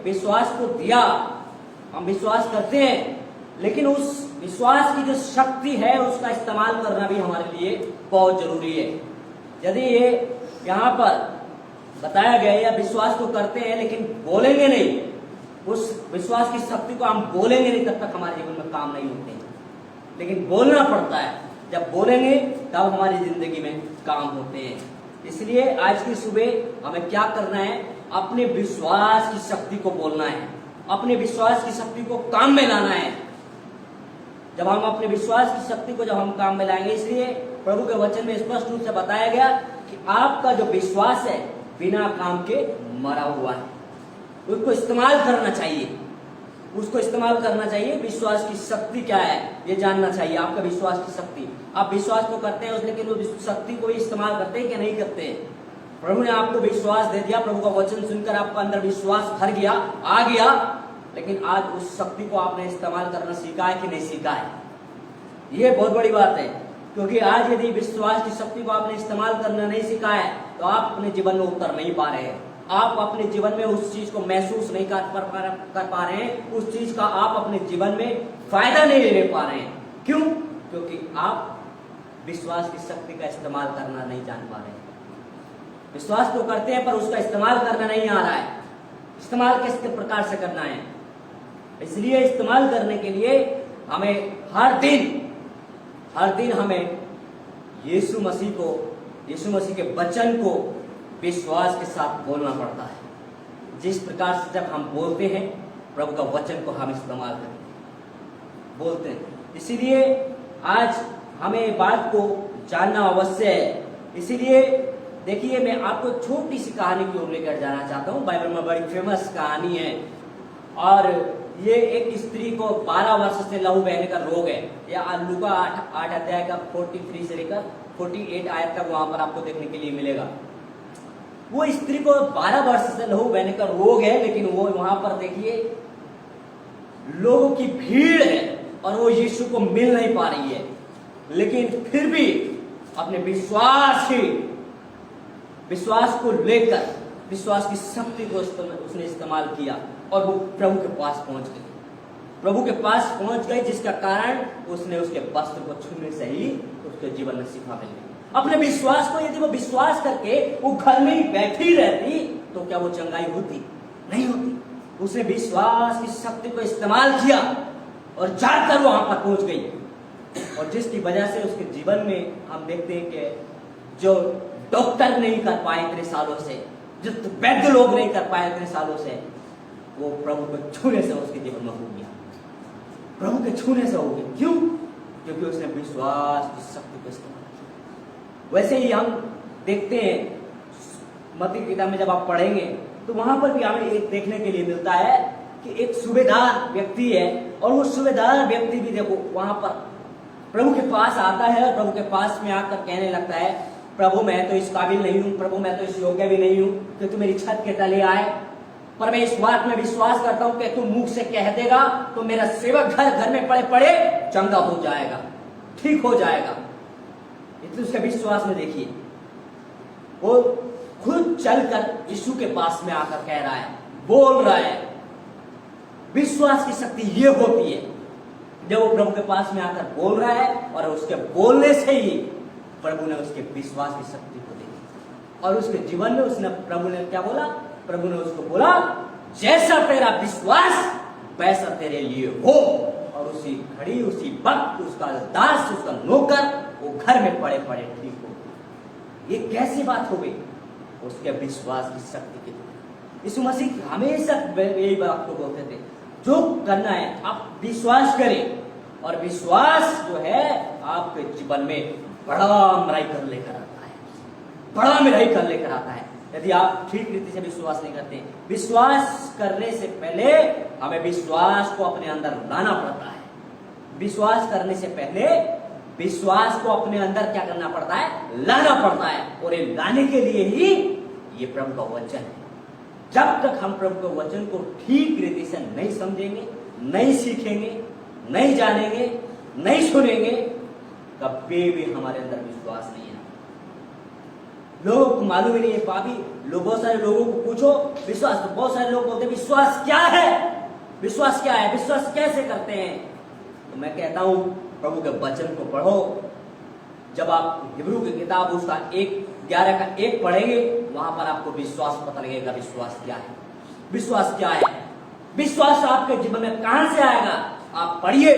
विश्वास को दिया, हम विश्वास करते हैं, लेकिन उस विश्वास की जो शक्ति है उसका इस्तेमाल करना भी हमारे लिए बहुत जरूरी है। यदि ये यहाँ पर बताया गया या विश्वास तो करते हैं लेकिन बोलेंगे नहीं, उस विश्वास की शक्ति को हम बोलेंगे नहीं, तब तक हमारे जीवन में काम नहीं होते हैं। लेकिन बोलना पड़ता है, जब बोलेंगे तब हमारी जिंदगी में काम होते हैं। इसलिए आज की सुबह हमें क्या करना है, अपने विश्वास की शक्ति को बोलना है, अपने विश्वास की शक्ति को काम में लाना है। जब हम अपने विश्वास की शक्ति को जब हम काम में लाएंगे, इसलिए प्रभु के वचन में स्पष्ट रूप से बताया गया कि आपका जो विश्वास है बिना काम के मरा हुआ है, उसको इस्तेमाल करना चाहिए, उसको इस्तेमाल करना चाहिए। विश्वास की शक्ति क्या है ये जानना चाहिए, आपका विश्वास की शक्ति। आप विश्वास तो करते हैं लेकिन उस शक्ति को इस्तेमाल करते हैं कि नहीं करते हैं। प्रभु ने आपको विश्वास दे दिया, प्रभु का वचन सुनकर आपका अंदर विश्वास भर गया, आ गया, लेकिन आज उस शक्ति को आपने इस्तेमाल करना सीखा है कि नहीं सीखा है। ये बहुत बड़ी बात है, क्योंकि आज यदि विश्वास की शक्ति को आपने इस्तेमाल करना नहीं सीखा है तो आप अपने जीवन में उतर नहीं पा रहे हैं, आप अपने जीवन में उस चीज को महसूस नहीं कर पा रहे हैं, उस चीज का आप अपने जीवन में फायदा नहीं ले पा रहे हैं। क्यों? क्योंकि आप विश्वास की शक्ति का इस्तेमाल करना नहीं जान पा रहे हैं। विश्वास तो करते हैं पर उसका इस्तेमाल करना नहीं आ रहा है। इस्तेमाल किस प्रकार से करना है? इसलिए इस्तेमाल करने के लिए हमें हर दिन हमें यीशु मसीह के वचन को विश्वास के साथ बोलना पड़ता है। जिस प्रकार से जब हम बोलते हैं, प्रभु का वचन को हम इस्तेमाल बोलते हैं। इसीलिए आज हमें बात को जानना अवश्य है। इसीलिए देखिए, मैं आपको छोटी सी कहानी की ओर लेकर जाना चाहता हूँ। बाइबल में बड़ी फेमस कहानी है, और ये एक स्त्री को 12 वर्ष से लहू बहने का रोग है। या लूका 8 अध्याय का 43 से लेकर 48 आयत तक वहां पर आपको देखने के लिए मिलेगा। वो स्त्री को 12 वर्ष से लहू बहने का रोग है, लेकिन वो वहां पर देखिए लोगों की भीड़ है और वो यीशु को मिल नहीं पा रही है, लेकिन फिर भी अपने विश्वास को लेकर विश्वास की शक्ति को उसने इस्तेमाल किया और वो प्रभु के पास पहुंच गई, जिसका कारण उसने उसके वस्त्र को छूने से ही उसके जीवन में शिफा मिल गई। अपने विश्वास को यदि वो विश्वास करके वो घर में ही बैठी रहती तो क्या वो चंगाई होती? नहीं होती। उसने विश्वास की शक्ति को इस्तेमाल किया और जाकर वहां पर पहुंच गई, और जिसकी वजह से उसके जीवन में हम देखते हैं कि जो डॉक्टर नहीं कर पाए इतने सालों से, जो वैद्य लोग नहीं कर पाए इतने सालों से, वो प्रभु को छूने से उसके जीवन में हो गया। प्रभु के छूने से हो गया। क्यों? क्योंकि उसने विश्वास की शक्ति को इस्तेमाल किया। वैसे ही हम देखते हैं मत्ती की किताब में जब आप पढ़ेंगे तो वहां पर भी हमें एक देखने के लिए मिलता है कि एक सूबेदार व्यक्ति है, और वो सूबेदार व्यक्ति भी देखो वहां पर प्रभु के पास आता है, और प्रभु के पास में आकर कहने लगता है, प्रभु मैं तो इस काबिल नहीं हूं, प्रभु मैं तो इस योग्य भी नहीं हूं कि तू मेरी छत के तले आए, पर मैं इस बात में विश्वास करता हूं कि तू मुंह से कह देगा तो मेरा सेवक घर में पड़े पड़े चंगा हो जाएगा, ठीक हो जाएगा। इसलिए उसके विश्वास में देखिए, वो खुद चलकर यीशु के पास में आकर कह रहा है, बोल रहा है। विश्वास की शक्ति ये होती है जब वो प्रभु के पास में आकर बोल रहा है, और उसके बोलने से ही प्रभु ने उसके विश्वास की शक्ति को देखी, और उसके जीवन में प्रभु ने क्या बोला? प्रभु ने उसको बोला, जैसा तेरा विश्वास वैसा तेरे लिए हो। और उसी घड़ी उसी वक्त उसका दास, उसका नौकर वो घर में पड़े पड़े ठीक हो। ये कैसी बात हो गई? उसके विश्वास की शक्ति की। यीशु मसीह हमेशा यही बात को बोलते थे, जो करना है आप विश्वास करें, और विश्वास जो है आपके जीवन में बड़ा मिराई कर लेकर आता है, बड़ा मिराई कर लेकर आता है। यदि आप ठीक रीति से विश्वास नहीं करते, विश्वास करने से पहले हमें विश्वास को अपने अंदर लाना पड़ता है। विश्वास करने से पहले विश्वास को अपने अंदर क्या करना पड़ता है? लाना पड़ता है, और ये लाने के लिए ही ये प्रभु का वचन है। जब तक हम प्रभु के वचन को ठीक रीति से नहीं समझेंगे, नहीं सीखेंगे, नहीं जानेंगे, नहीं सुनेंगे, कभी भी हमारे अंदर विश्वास नहीं है। लोगों को मालूम ही नहीं है पापी लोग। बहुत सारे लोगों को पूछो विश्वास, तो बहुत सारे लोग बोलते हैं विश्वास क्या है, विश्वास क्या है, विश्वास कैसे करते हैं। तो मैं कहता हूं प्रभु के वचन को पढ़ो। जब आप हिब्रू की किताब उसका 11 का 1 पढ़ेंगे, वहां पर आपको विश्वास पता लगेगा। विश्वास क्या है, विश्वास क्या है, विश्वास आपके जीवन में कहां से आएगा। आप पढ़िए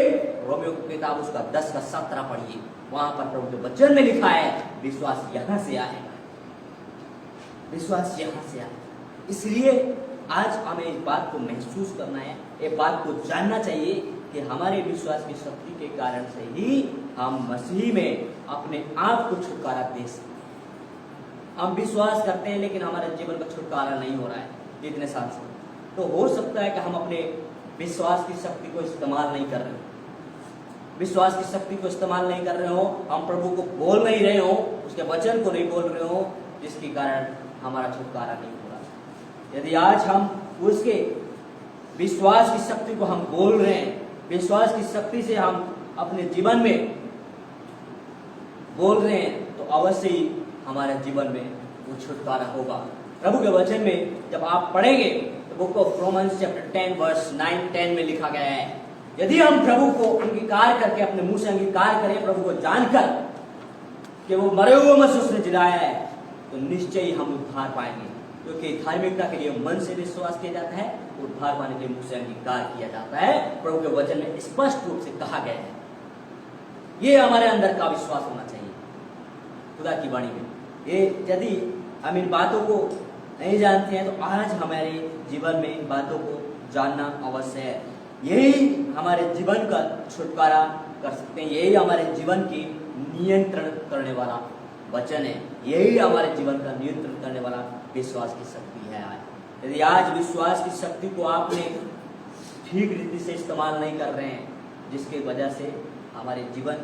रोमियो की किताब उसका 10 का 17 पढ़िए, वहां पर प्रभु के वचन में लिखा है विश्वास यहां से आएगा, विश्वास यहां से आएगा। इसलिए आज हमें इस बात को महसूस करना है, एक बात को जानना चाहिए कि हमारे विश्वास की शक्ति के कारण से ही हम मसीह में अपने आप को छुटकारा दे सकते हैं। हम विश्वास करते हैं लेकिन हमारे जीवन का छुटकारा नहीं हो रहा है इतने साल से। तो हो सकता है कि हम अपने विश्वास की शक्ति को इस्तेमाल नहीं कर रहे हो, विश्वास की शक्ति को इस्तेमाल नहीं कर रहे हो, हम प्रभु को बोल नहीं रहे हो, उसके वचन को नहीं बोल रहे हो, जिसके कारण हमारा छुटकारा नहीं हो रहा। यदि आज हम उसके विश्वास की शक्ति को हम बोल रहे हैं, विश्वास की शक्ति से हम अपने जीवन में बोल रहे हैं, तो अवश्य ही हमारे जीवन में वो छुटकारा होगा। प्रभु के वचन में जब आप पढ़ेंगे तो book of Romans chapter 10 verse 9-10 में लिखा गया है, यदि हम प्रभु को अंगीकार करके अपने मुंह से अंगीकार करें, प्रभु को जानकर कि वो मरे हुए मसीह उसने जिलाया है, तो निश्चय ही हम उद्धार पाएंगे। क्योंकि धार्मिकता के लिए मन से विश्वास किया जाता है, उद्धार पाने के लिए मुंह से अंगीकार किया जाता है। प्रभु के वचन में स्पष्ट रूप से कहा गया है। ये हमारे अंदर का विश्वास होना चाहिए खुदा की वाणी में। ये यदि हम इन बातों को नहीं जानते हैं तो आज हमारे जीवन में इन बातों को जानना अवश्य है। यही हमारे जीवन का छुटकारा कर सकते हैं, यही हमारे जीवन की नियंत्रण करने वाला वचन है, यही हमारे जीवन का नियंत्रण करने वाला विश्वास की शक्ति है। आज यदि आज विश्वास की शक्ति को आपने ठीक रीति से इस्तेमाल नहीं कर रहे हैं, जिसकी वजह से हमारे जीवन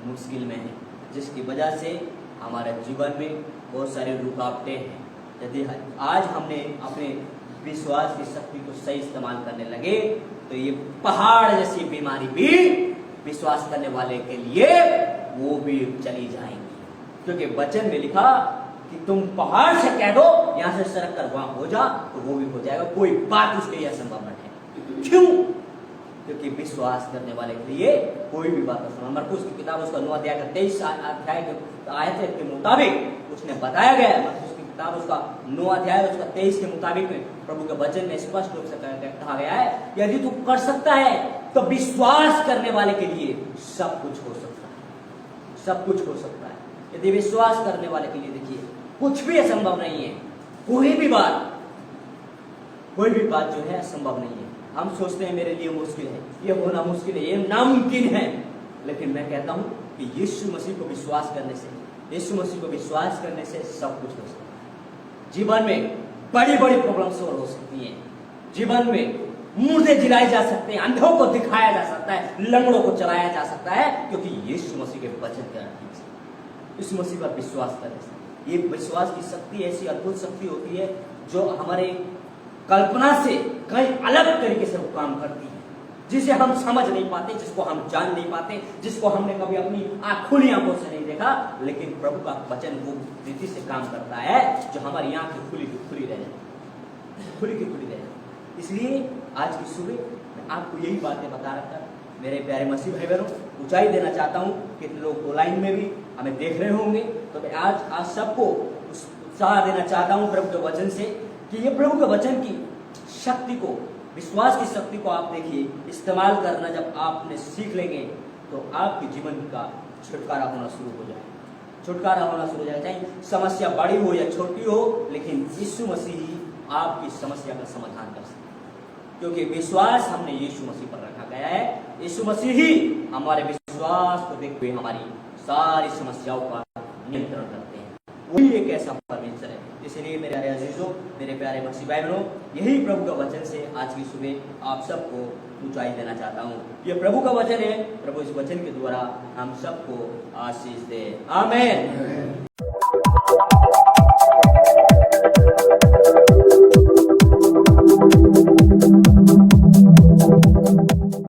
मुश्किल में है, जिसकी वजह से हमारे जीवन में बहुत सारे रुकावटें हैं, यदि आज हमने अपने विश्वास की शक्ति को सही इस्तेमाल करने लगे तो ये पहाड़ जैसी बीमारी भी विश्वास करने वाले के लिए वो भी चली जाएंगी। क्योंकि वचन में लिखा कि तुम पहाड़ से कह दो यहां से सरक कर वहां हो जा, तो वो भी हो जाएगा, कोई बात उसके लिए असंभव नहीं है। क्यों? क्योंकि विश्वास करने वाले के लिए कोई भी बात असंभव। मरकुस की किताब उसका 9 अध्याय का 23 अध्याय के आयत के मुताबिक उसने बताया गया है। मरकुस की किताब उसका 9 अध्याय उसका 23 के मुताबिक प्रभु के वचन में स्पष्ट रूप से कहा गया है, यदि तू कर सकता है तो विश्वास करने वाले के लिए सब कुछ हो सकता है, सब कुछ हो सकता है। यदि विश्वास करने वाले के लिए देखिए कुछ भी असंभव नहीं है, कोई भी बात जो है असंभव नहीं है। हम सोचते हैं मेरे लिए मुश्किल है, ये होना मुश्किल है, ये नामुमकिन है, लेकिन मैं कहता हूं कि यीशु मसीह को विश्वास करने से, यीशु मसीह को विश्वास करने से सब कुछ हो सकता है। जीवन में बड़ी बड़ी प्रॉब्लम सॉल्व हो सकती हैं, जीवन में मुर्दे जिलाए जा सकते हैं, अंधों को दिखाया जा सकता है, लंगड़ों को चलाया जा सकता है, क्योंकि यीशु मसीह के वचन के अनुसार इस मसीह पर विश्वास करने से। ये विश्वास की शक्ति ऐसी अद्भुत शक्ति होती है जो हमारे कल्पना से कहीं अलग तरीके से वो काम करती है, जिसे हम समझ नहीं पाते, जिसको हम जान नहीं पाते, जिसको हमने कभी अपनी खुली आंखों से नहीं देखा, लेकिन प्रभु का वचन वो रीति से काम करता है जो हमारी आंखें खुली की खुली रह जाती, खुली की खुली रह जाती। इसलिए आज की सुबह मैं आपको यही बातें बता रखा, मेरे प्यारे मसीह भाई बहनों, ऊंचाई देना चाहता हूँ। कितने लोग ऑनलाइन में भी हमें देख रहे होंगे, तो मैं आज सबको उत्साह देना चाहता हूँ प्रभु के वचन से कि ये प्रभु के वचन की शक्ति को, विश्वास की शक्ति को आप देखिए इस्तेमाल करना जब आपने सीख लेंगे तो आपके जीवन का छुटकारा होना शुरू हो जाएगा, छुटकारा होना शुरू हो जाएगा। चाहे समस्या बड़ी हो या छोटी हो, लेकिन यीशु मसीह ही आपकी समस्या का समाधान कर सकते हैं, क्योंकि विश्वास हमने यीशु मसीह पर रखा गया है। यीशु मसीह ही हमारे विश्वास को देखते हुए हमारी सारी समस्याओं का नियंत्रण करते हैं। वही एक ऐसा परमेश्वर है। इसलिए मेरे प्यारे अजीजों, मेरे प्यारे मसीह भाई बहनों, यही प्रभु का वचन से आज की सुबह आप सबको ऊंचाई देना चाहता हूँ। ये प्रभु का वचन है, प्रभु इस वचन के द्वारा हम सबको आशीष दे। आमीन।